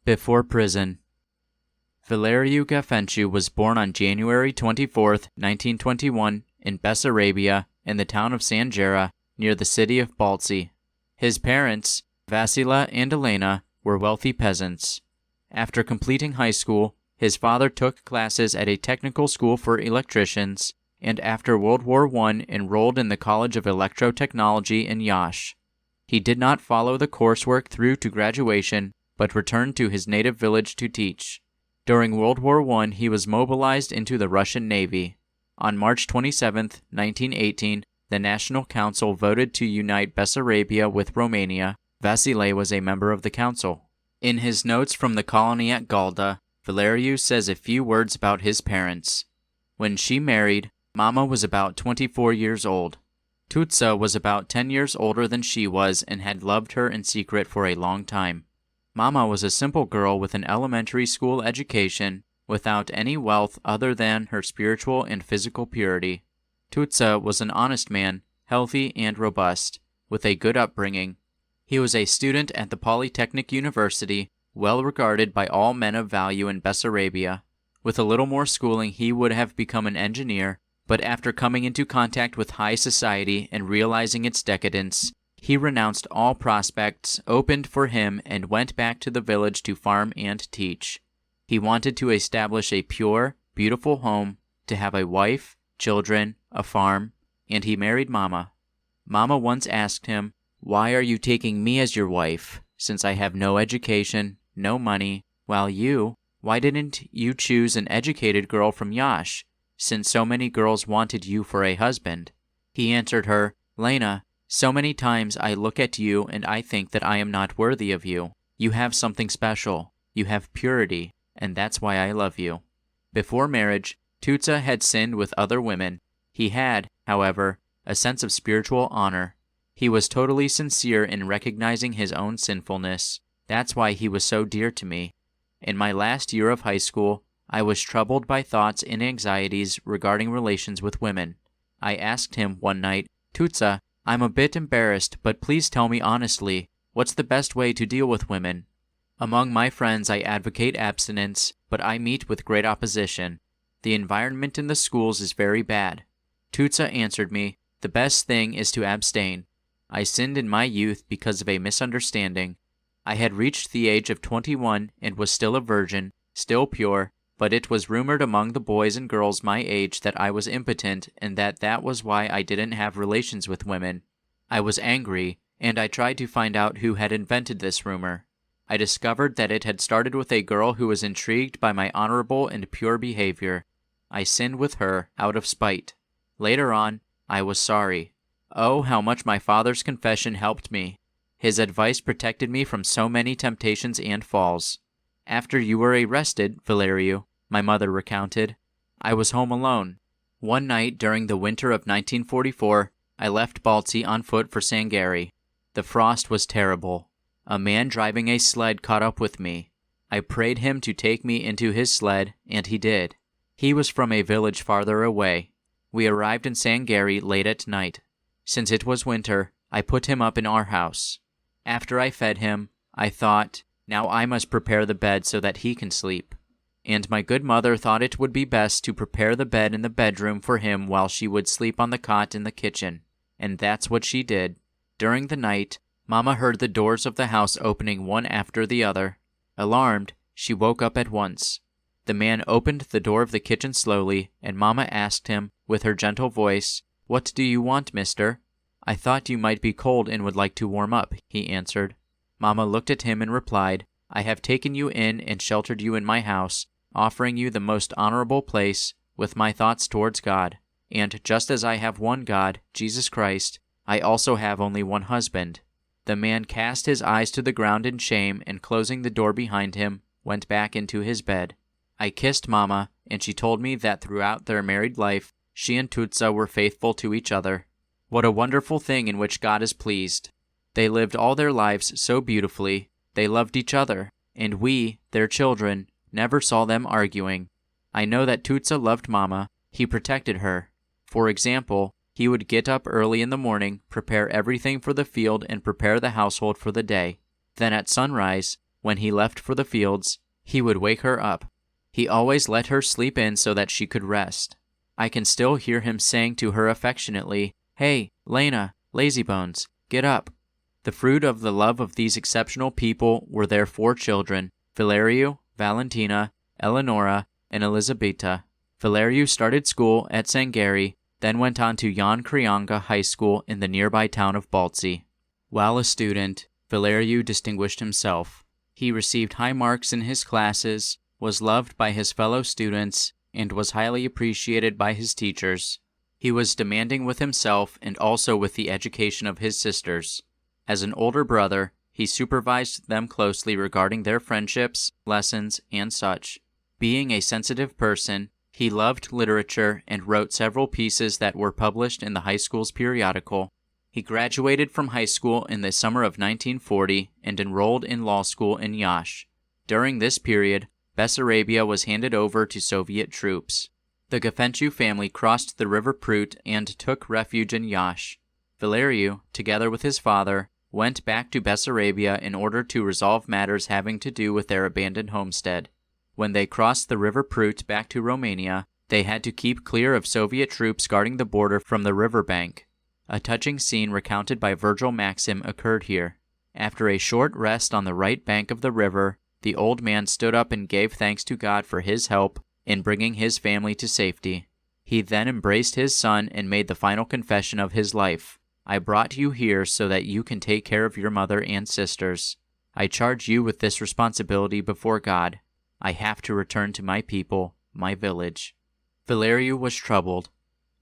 Before prison. Valeriu Gafencu was born on January 24, 1921, in Bessarabia, in the town of Sanjera, near the city of Balci. His parents, Vasila and Elena, were wealthy peasants. After completing high school, his father took classes at a technical school for electricians, and after World War I enrolled in the College of Electrotechnology in Iași. He did not follow the coursework through to graduation, but returned to his native village to teach. During World War I, he was mobilized into the Russian Navy. On March 27, 1918, the National Council voted to unite Bessarabia with Romania. Vasile was a member of the council. In his notes from the colony at Galda, Valeriu says a few words about his parents. When she married, Mama was about 24 years old. Tutsa was about 10 years older than she was and had loved her in secret for a long time. Mama was a simple girl with an elementary school education, without any wealth other than her spiritual and physical purity. Tutsa was an honest man, healthy and robust, with a good upbringing. He was a student at the Polytechnic University, well regarded by all men of value in Bessarabia. With a little more schooling, he would have become an engineer, but after coming into contact with high society and realizing its decadence, he renounced all prospects opened for him and went back to the village to farm and teach. He wanted to establish a pure, beautiful home, to have a wife, children, a farm, and he married Mama. Mama once asked him, "Why are you taking me as your wife, since I have no education, no money, while why didn't you choose an educated girl from Iași, since so many girls wanted you for a husband?" He answered her, "Lena, so many times I look at you and I think that I am not worthy of you. You have something special. You have purity, and that's why I love you." Before marriage, Tutsa had sinned with other women. He had, however, a sense of spiritual honor. He was totally sincere in recognizing his own sinfulness. That's why he was so dear to me. In my last year of high school, I was troubled by thoughts and anxieties regarding relations with women. I asked him one night, "Tutsa, I'm a bit embarrassed, but please tell me honestly, what's the best way to deal with women? Among my friends I advocate abstinence, but I meet with great opposition. The environment in the schools is very bad." Tutsa answered me, "The best thing is to abstain. I sinned in my youth because of a misunderstanding. I had reached the age of 21 and was still a virgin, still pure, but it was rumored among the boys and girls my age that I was impotent and that was why I didn't have relations with women. I was angry, and I tried to find out who had invented this rumor. I discovered that it had started with a girl who was intrigued by my honorable and pure behavior. I sinned with her out of spite. Later on, I was sorry. Oh, how much my father's confession helped me. His advice protected me from so many temptations and falls. After you were arrested, Valeriu, my mother recounted, I was home alone. One night during the winter of 1944, I left Balci on foot for Sangari. The frost was terrible. A man driving a sled caught up with me. I prayed him to take me into his sled, and he did. He was from a village farther away. We arrived in Sangari late at night. Since it was winter, I put him up in our house. After I fed him, I thought, now I must prepare the bed so that he can sleep. And my good mother thought it would be best to prepare the bed in the bedroom for him while she would sleep on the cot in the kitchen. And that's what she did. During the night, Mama heard the doors of the house opening one after the other. Alarmed, she woke up at once. The man opened the door of the kitchen slowly, and Mama asked him, with her gentle voice, "What do you want, mister?" "I thought you might be cold and would like to warm up," he answered. Mama looked at him and replied, "I have taken you in and sheltered you in my house, offering you the most honorable place, with my thoughts towards God. And just as I have one God, Jesus Christ, I also have only one husband." The man cast his eyes to the ground in shame and, closing the door behind him, went back into his bed. I kissed Mama, and she told me that throughout their married life, she and Tutsa were faithful to each other. What a wonderful thing in which God is pleased. They lived all their lives so beautifully. They loved each other, and we, their children, never saw them arguing. I know that Tutsa loved Mama. He protected her. For example, he would get up early in the morning, prepare everything for the field, and prepare the household for the day. Then at sunrise, when he left for the fields, he would wake her up. He always let her sleep in so that she could rest. I can still hear him saying to her affectionately, "Hey, Lena, lazybones, get up." The fruit of the love of these exceptional people were their 4 children, Valeriu, Valentina, Eleonora, and Elisabeta. Valeriu started school at Sangari, then went on to Jan Creanga High School in the nearby town of Balci. While a student, Valeriu distinguished himself. He received high marks in his classes, was loved by his fellow students, and was highly appreciated by his teachers. He was demanding with himself and also with the education of his sisters. As an older brother, he supervised them closely regarding their friendships, lessons, and such. Being a sensitive person, he loved literature and wrote several pieces that were published in the high school's periodical. He graduated from high school in the summer of 1940 and enrolled in law school in Iași. During this period, Bessarabia was handed over to Soviet troops. The Gafencu family crossed the river Prut and took refuge in Iași. Valeriu, together with his father, went back to Bessarabia in order to resolve matters having to do with their abandoned homestead. When they crossed the river Prut back to Romania, they had to keep clear of Soviet troops guarding the border from the riverbank. A touching scene recounted by Virgil Maxim occurred here. After a short rest on the right bank of the river, the old man stood up and gave thanks to God for his help in bringing his family to safety. He then embraced his son and made the final confession of his life. "I brought you here so that you can take care of your mother and sisters. I charge you with this responsibility before God. I have to return to my people, my village." Valeriu was troubled.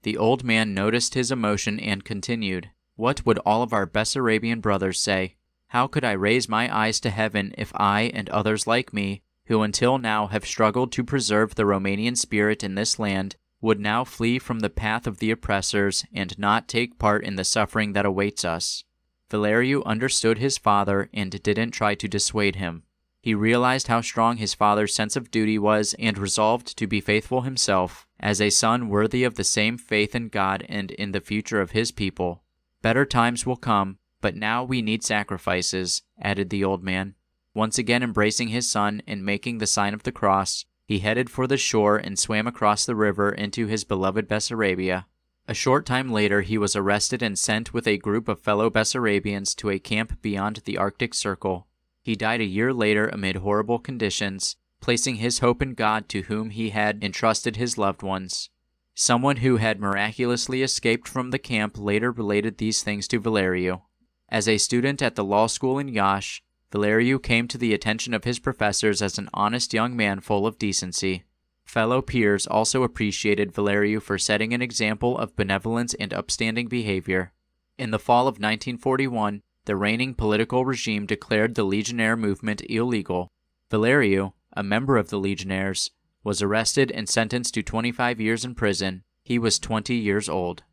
The old man noticed his emotion and continued, "What would all of our Bessarabian brothers say? How could I raise my eyes to heaven if I and others like me, who until now have struggled to preserve the Romanian spirit in this land, would now flee from the path of the oppressors and not take part in the suffering that awaits us?" Valeriu understood his father and didn't try to dissuade him. He realized how strong his father's sense of duty was and resolved to be faithful himself, as a son worthy of the same faith in God and in the future of his people. "Better times will come, but now we need sacrifices," added the old man. Once again embracing his son and making the sign of the cross, he headed for the shore and swam across the river into his beloved Bessarabia. A short time later he was arrested and sent with a group of fellow Bessarabians to a camp beyond the Arctic Circle. He died a year later amid horrible conditions, placing his hope in God to whom he had entrusted his loved ones. Someone who had miraculously escaped from the camp later related these things to Valeriu. As a student at the law school in Iași, Valeriu came to the attention of his professors as an honest young man full of decency. Fellow peers also appreciated Valeriu for setting an example of benevolence and upstanding behavior. In the fall of 1941, the reigning political regime declared the Legionnaire movement illegal. Valeriu, a member of the Legionnaires, was arrested and sentenced to 25 years in prison. He was 20 years old.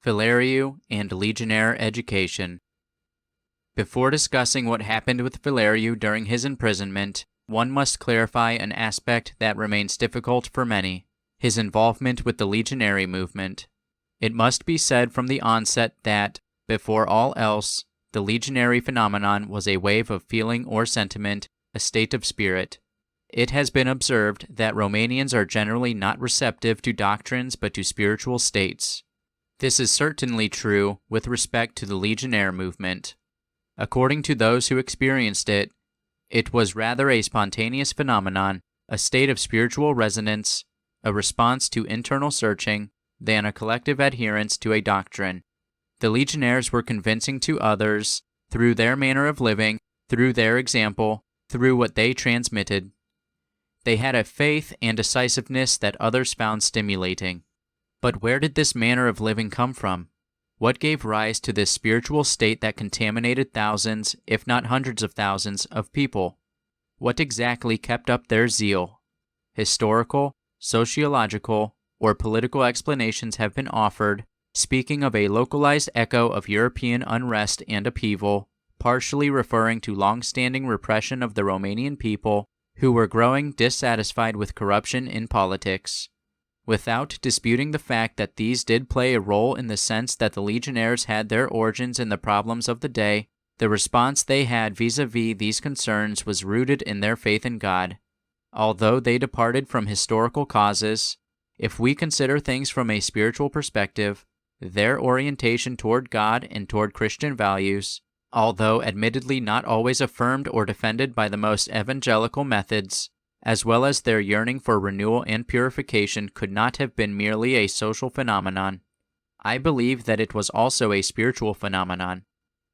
Valeriu and Legionnaire education. Before discussing what happened with Valeriu during his imprisonment, one must clarify an aspect that remains difficult for many: his involvement with the Legionary movement. It must be said from the onset that, before all else, the legionary phenomenon was a wave of feeling or sentiment, a state of spirit. It has been observed that Romanians are generally not receptive to doctrines but to spiritual states. This is certainly true with respect to the Legionnaire movement. According to those who experienced it, it was rather a spontaneous phenomenon, a state of spiritual resonance, a response to internal searching, than a collective adherence to a doctrine. The Legionnaires were convincing to others, through their manner of living, through their example, through what they transmitted. They had a faith and decisiveness that others found stimulating. But where did this manner of living come from? What gave rise to this spiritual state that contaminated thousands, if not hundreds of thousands, of people? What exactly kept up their zeal? Historical, sociological, or political explanations have been offered, speaking of a localized echo of European unrest and upheaval, partially referring to long-standing repression of the Romanian people, who were growing dissatisfied with corruption in politics. Without disputing the fact that these did play a role in the sense that the Legionnaires had their origins in the problems of the day, The response they had vis-a-vis these concerns was rooted in their faith in God. Although they departed from historical causes, if we consider things from a spiritual perspective, their orientation toward God and toward Christian values, although admittedly not always affirmed or defended by the most evangelical methods, as well as their yearning for renewal and purification, could not have been merely a social phenomenon. I believe that it was also a spiritual phenomenon,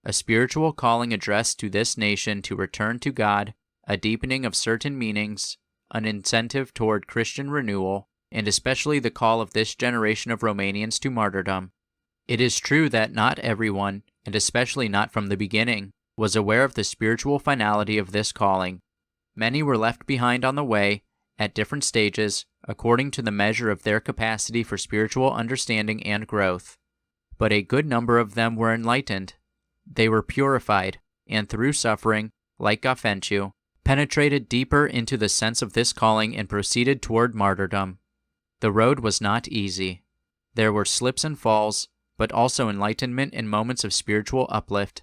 a spiritual calling addressed to this nation to return to God, a deepening of certain meanings, an incentive toward Christian renewal, and especially the call of this generation of Romanians to martyrdom. It is true that not everyone, and especially not from the beginning, was aware of the spiritual finality of this calling. Many were left behind on the way, at different stages, according to the measure of their capacity for spiritual understanding and growth. But a good number of them were enlightened. They were purified, and through suffering, like Gafencu, penetrated deeper into the sense of this calling and proceeded toward martyrdom. The road was not easy. There were slips and falls, but also enlightenment and moments of spiritual uplift.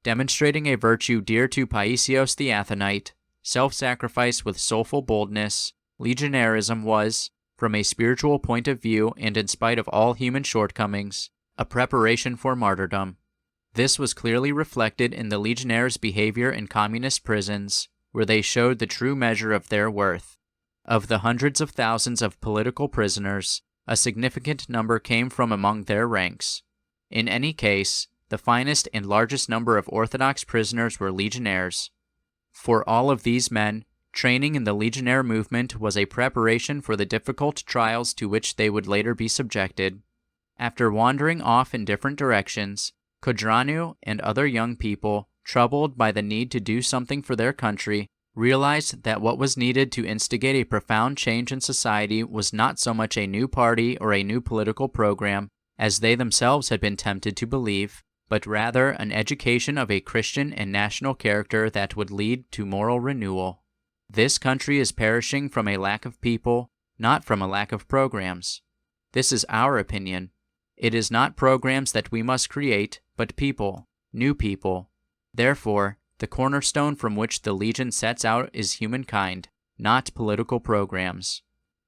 Demonstrating a virtue dear to Paisios the Athonite, self-sacrifice with soulful boldness, Legionnairism was, from a spiritual point of view and in spite of all human shortcomings, a preparation for martyrdom. This was clearly reflected in the Legionnaires' behavior in communist prisons, where they showed the true measure of their worth. Of the hundreds of thousands of political prisoners, a significant number came from among their ranks. In any case, the finest and largest number of Orthodox prisoners were Legionnaires. For all of these men, training in the Legionnaire movement was a preparation for the difficult trials to which they would later be subjected. After wandering off in different directions, Codranu and other young people, troubled by the need to do something for their country, realized that what was needed to instigate a profound change in society was not so much a new party or a new political program, as they themselves had been tempted to believe, but rather an education of a Christian and national character that would lead to moral renewal. This country is perishing from a lack of people, not from a lack of programs. This is our opinion. It is not programs that we must create, but people, new people. Therefore, the cornerstone from which the Legion sets out is humankind, not political programs.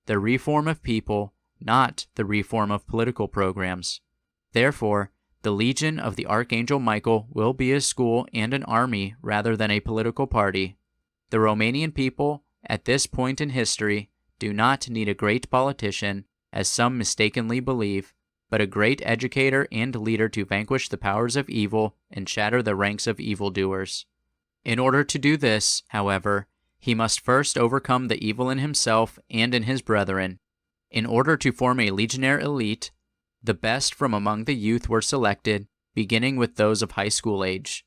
The reform of people, not the reform of political programs. Therefore, the Legion of the Archangel Michael will be a school and an army rather than a political party. The Romanian people, at this point in history, do not need a great politician, as some mistakenly believe, but a great educator and leader to vanquish the powers of evil and shatter the ranks of evildoers. In order to do this, however, he must first overcome the evil in himself and in his brethren. In order to form a legionnaire elite, the best from among the youth were selected, beginning with those of high school age.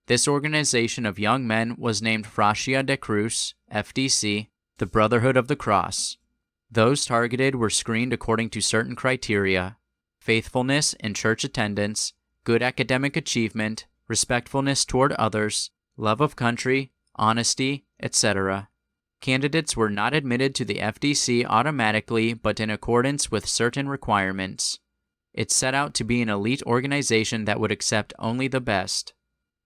This organization of young men was named Fratia de Cruz, FDC, the Brotherhood of the Cross. Those targeted were screened according to certain criteria: faithfulness in church attendance, good academic achievement, respectfulness toward others, love of country, honesty, etc. Candidates were not admitted to the FDC automatically, but in accordance with certain requirements. It set out to be an elite organization that would accept only the best.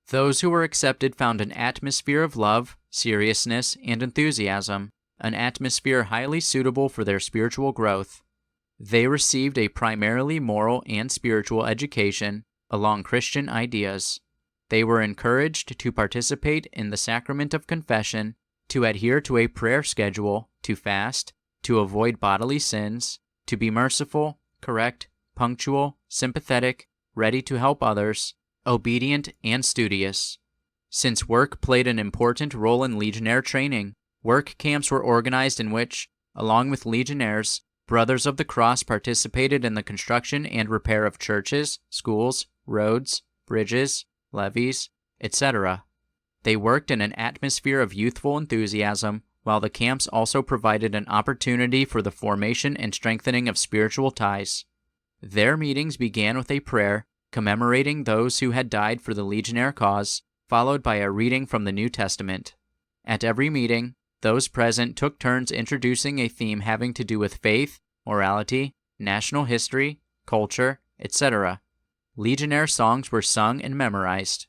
Those who were accepted found an atmosphere of love, seriousness, and enthusiasm, an atmosphere highly suitable for their spiritual growth. They received a primarily moral and spiritual education along Christian ideas. They were encouraged to participate in the sacrament of confession, to adhere to a prayer schedule, to fast, to avoid bodily sins, to be merciful, correct, punctual, sympathetic, ready to help others, obedient, and studious. Since work played an important role in legionnaire training, work camps were organized in which, along with legionnaires, Brothers of the Cross participated in the construction and repair of churches, schools, roads, bridges, levees, etc. They worked in an atmosphere of youthful enthusiasm, while the camps also provided an opportunity for the formation and strengthening of spiritual ties. Their meetings began with a prayer commemorating those who had died for the legionnaire cause, followed by a reading from the New Testament. At every meeting, those present took turns introducing a theme having to do with faith, morality, national history, culture, etc. Legionnaire songs were sung and memorized.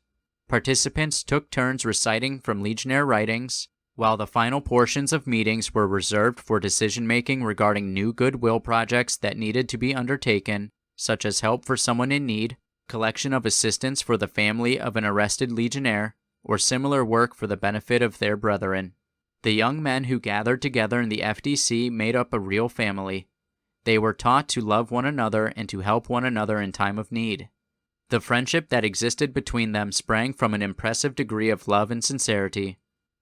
Participants took turns reciting from Legionnaire writings, while the final portions of meetings were reserved for decision-making regarding new goodwill projects that needed to be undertaken, such as help for someone in need, collection of assistance for the family of an arrested Legionnaire, or similar work for the benefit of their brethren. The young men who gathered together in the FDC made up a real family. They were taught to love one another and to help one another in time of need. The friendship that existed between them sprang from an impressive degree of love and sincerity.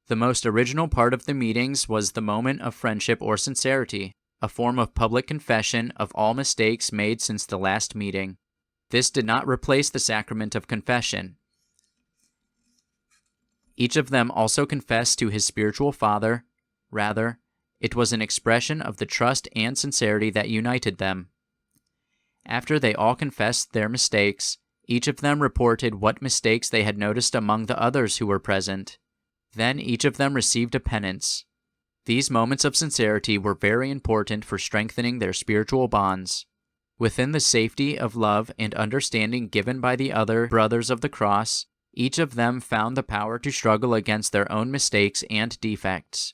The most original part of the meetings was the moment of friendship or sincerity, a form of public confession of all mistakes made since the last meeting. This did not replace the sacrament of confession. Each of them also confessed to his spiritual father. Rather, it was an expression of the trust and sincerity that united them. After they all confessed their mistakes, each of them reported what mistakes they had noticed among the others who were present. Then each of them received a penance. These moments of sincerity were very important for strengthening their spiritual bonds. Within the safety of love and understanding given by the other brothers of the cross, each of them found the power to struggle against their own mistakes and defects.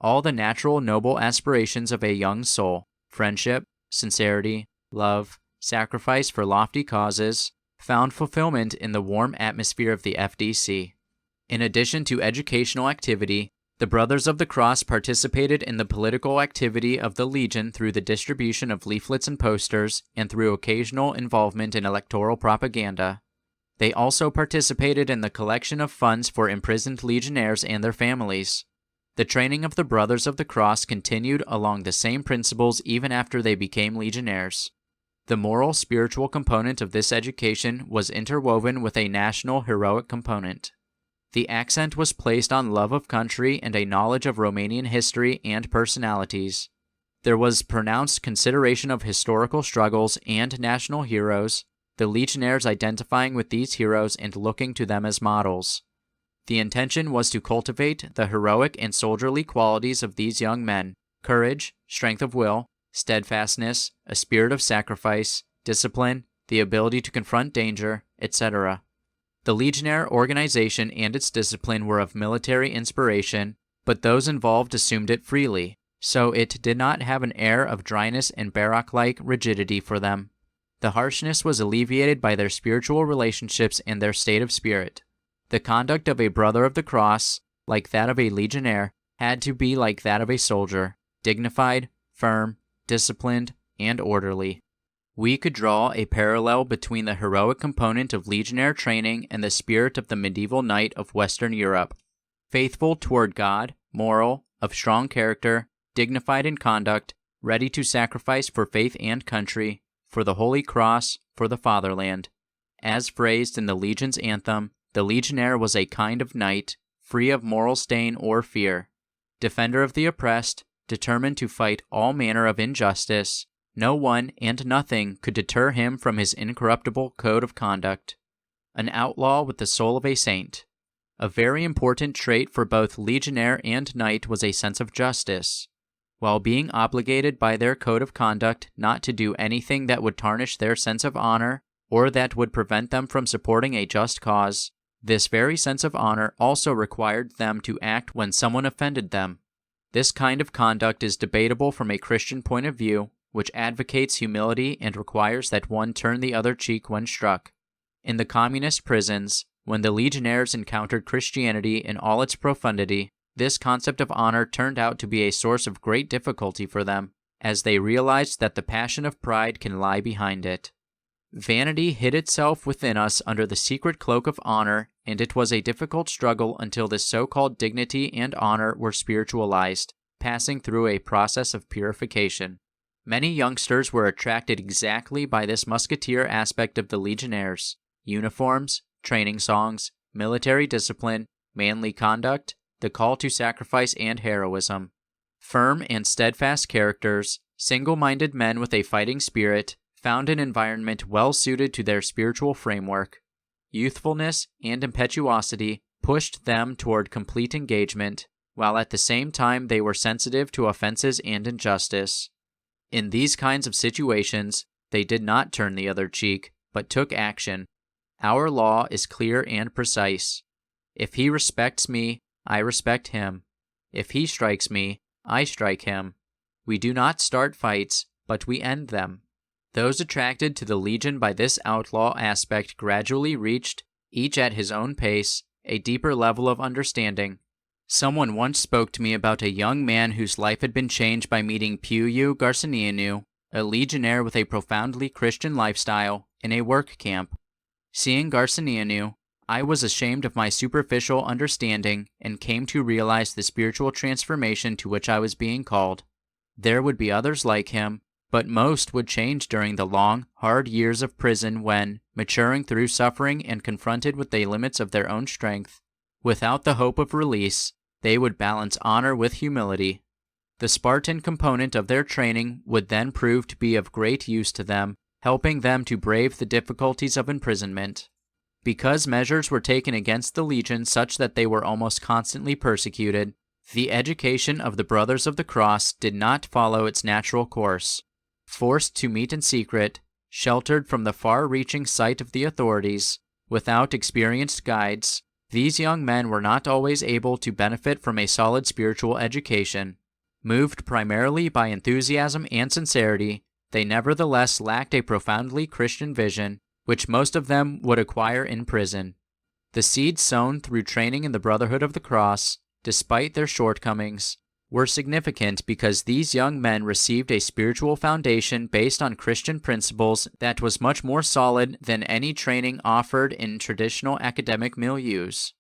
All the natural noble aspirations of a young soul, friendship, sincerity, love, sacrifice for lofty causes, found fulfillment in the warm atmosphere of the FDC. In addition to educational activity, the Brothers of the Cross participated in the political activity of the Legion through the distribution of leaflets and posters and through occasional involvement in electoral propaganda. They also participated in the collection of funds for imprisoned legionnaires and their families. The training of the Brothers of the Cross continued along the same principles even after they became legionnaires. The moral spiritual component of this education was interwoven with a national heroic component. The accent was placed on love of country and a knowledge of Romanian history and personalities. There was pronounced consideration of historical struggles and national heroes, the legionnaires identifying with these heroes and looking to them as models. The intention was to cultivate the heroic and soldierly qualities of these young men: courage, strength of will, steadfastness, a spirit of sacrifice, discipline, the ability to confront danger, etc. The Legionnaire organization and its discipline were of military inspiration, but those involved assumed it freely, so it did not have an air of dryness and barrack-like rigidity for them. The harshness was alleviated by their spiritual relationships and their state of spirit. The conduct of a Brother of the Cross, like that of a Legionnaire, had to be like that of a soldier, dignified, firm, disciplined, and orderly. We could draw a parallel between the heroic component of Legionnaire training and the spirit of the medieval knight of Western Europe. Faithful toward God, moral, of strong character, dignified in conduct, ready to sacrifice for faith and country, for the Holy Cross, for the fatherland. As phrased in the Legion's anthem, the Legionnaire was a kind of knight, free of moral stain or fear, defender of the oppressed, determined to fight all manner of injustice. No one and nothing could deter him from his incorruptible code of conduct. An outlaw with the soul of a saint. A very important trait for both Legionnaire and knight was a sense of justice. While being obligated by their code of conduct not to do anything that would tarnish their sense of honor, or that would prevent them from supporting a just cause, this very sense of honor also required them to act when someone offended them. This kind of conduct is debatable from a Christian point of view, which advocates humility and requires that one turn the other cheek when struck. In the communist prisons, when the Legionnaires encountered Christianity in all its profundity, this concept of honor turned out to be a source of great difficulty for them, as they realized that the passion of pride can lie behind it. Vanity hid itself within us under the secret cloak of honor, and it was a difficult struggle until this so-called dignity and honor were spiritualized, passing through a process of purification. Many youngsters were attracted exactly by this musketeer aspect of the Legionnaires: uniforms, training songs, military discipline, manly conduct, the call to sacrifice and heroism. Firm and steadfast characters, single-minded men with a fighting spirit, found an environment well suited to their spiritual framework. Youthfulness and impetuosity pushed them toward complete engagement, while at the same time they were sensitive to offenses and injustice. In these kinds of situations, they did not turn the other cheek, but took action. Our law is clear and precise. If he respects me, I respect him. If he strikes me, I strike him. We do not start fights, but we end them. Those attracted to the Legion by this outlaw aspect gradually reached, each at his own pace, a deeper level of understanding. Someone once spoke to me about a young man whose life had been changed by meeting Puiu Garcineanu, a legionnaire with a profoundly Christian lifestyle, in a work camp. Seeing Garcineanu, I was ashamed of my superficial understanding and came to realize the spiritual transformation to which I was being called. There would be others like him, but most would change during the long, hard years of prison when, maturing through suffering and confronted with the limits of their own strength, without the hope of release, they would balance honor with humility. The Spartan component of their training would then prove to be of great use to them, helping them to brave the difficulties of imprisonment. Because measures were taken against the Legion such that they were almost constantly persecuted, the education of the Brothers of the Cross did not follow its natural course. Forced to meet in secret, sheltered from the far-reaching sight of the authorities, without experienced guides, these young men were not always able to benefit from a solid spiritual education. Moved primarily by enthusiasm and sincerity, they nevertheless lacked a profoundly Christian vision, which most of them would acquire in prison. The seeds sown through training in the Brotherhood of the Cross, despite their shortcomings, were significant because these young men received a spiritual foundation based on Christian principles that was much more solid than any training offered in traditional academic milieus.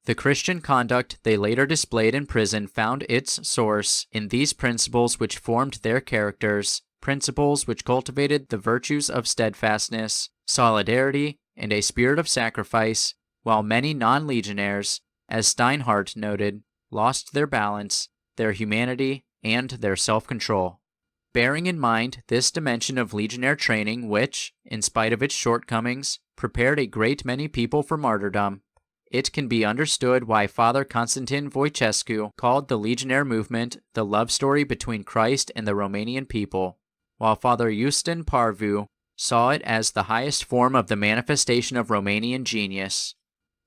The Christian conduct they later displayed in prison found its source in these principles which formed their characters, principles which cultivated the virtues of steadfastness, solidarity, and a spirit of sacrifice, while many non-legionnaires, as Steinhardt noted, lost their balance, their humanity, and their self-control. Bearing in mind this dimension of legionnaire training which, in spite of its shortcomings, prepared a great many people for martyrdom, it can be understood why Father Constantin Voicescu called the legionnaire movement the love story between Christ and the Romanian people, while Father Justin Parvu saw it as the highest form of the manifestation of Romanian genius.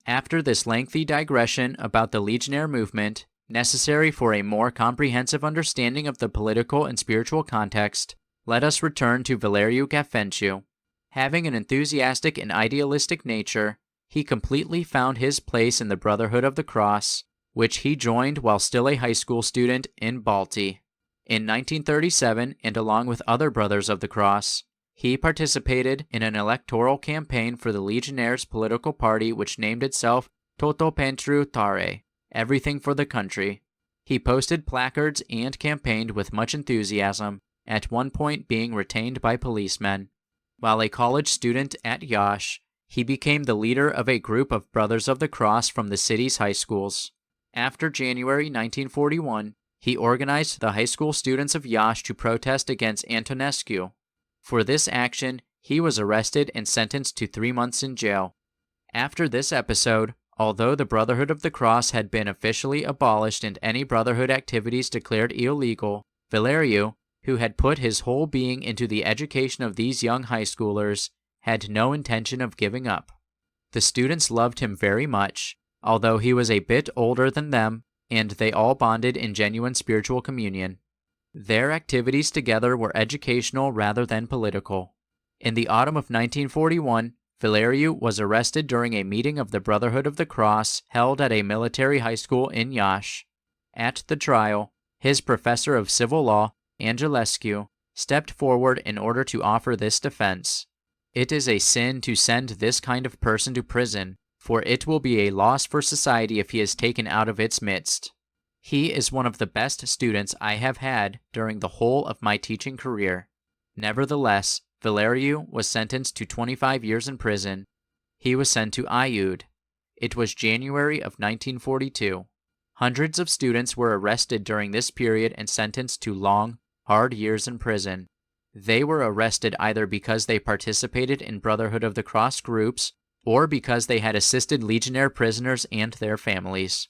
After this lengthy digression about the legionnaire movement, necessary for a more comprehensive understanding of the political and spiritual context, let us return to Valeriu Gafencu. Having an enthusiastic and idealistic nature, he completely found his place in the Brotherhood of the Cross, which he joined while still a high school student in Balti. In 1937, and along with other Brothers of the Cross, he participated in an electoral campaign for the Legionnaires' political party which named itself Toto Pentru Tare, everything for the country. He posted placards and campaigned with much enthusiasm, at one point being retained by policemen. While a college student at Iași, he became the leader of a group of Brothers of the Cross from the city's high schools. After January 1941, he organized the high school students of Iași to protest against Antonescu. For this action, he was arrested and sentenced to 3 months in jail. After this episode, although the Brotherhood of the Cross had been officially abolished and any Brotherhood activities declared illegal, Valeriu, who had put his whole being into the education of these young high schoolers, had no intention of giving up. The students loved him very much, although he was a bit older than them, and they all bonded in genuine spiritual communion. Their activities together were educational rather than political. In the autumn of 1941, Valeriu was arrested during a meeting of the Brotherhood of the Cross held at a military high school in Iași. At the trial, his professor of civil law, Angelescu, stepped forward in order to offer this defense. It is a sin to send this kind of person to prison, for it will be a loss for society if he is taken out of its midst. He is one of the best students I have had during the whole of my teaching career. Nevertheless, Valeriu was sentenced to 25 years in prison. He was sent to Aiud. It was January of 1942. Hundreds of students were arrested during this period and sentenced to long, hard years in prison. They were arrested either because they participated in Brotherhood of the Cross groups or because they had assisted legionnaire prisoners and their families.